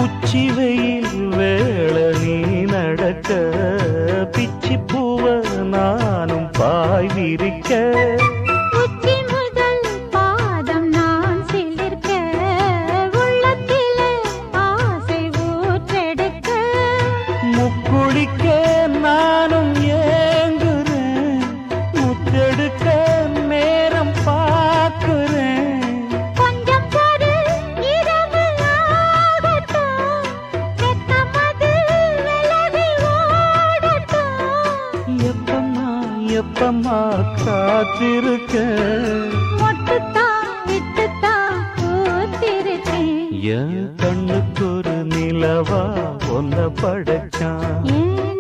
உச்சி வெயில் வேள நீ நடக்க பிச்சி பூவ நானும் பாய் விரிக்க உச்சி முதல் பாதம் நான் சிலிர்க்க உள்ளத்திலே ஆசை ஊற்றெடுக்க முக்குளிக்க நானும் ஏங்குறேன் முத்தெடுக்க நேரம் பார்க்கிறேன் கொஞ்சம் பொறு இரவு ஆகட்டும் வெட்கமது விலகி ஓடட்டும் எப்பம்மா எப்பம்மா காத்திருக்க மொட்டுத்தான் விட்டுத்தான் பூத்திருக்கேன் என் கண்ணுக்கு ஒரு நிலவா ஒன்ன படைச்சான் ஏன்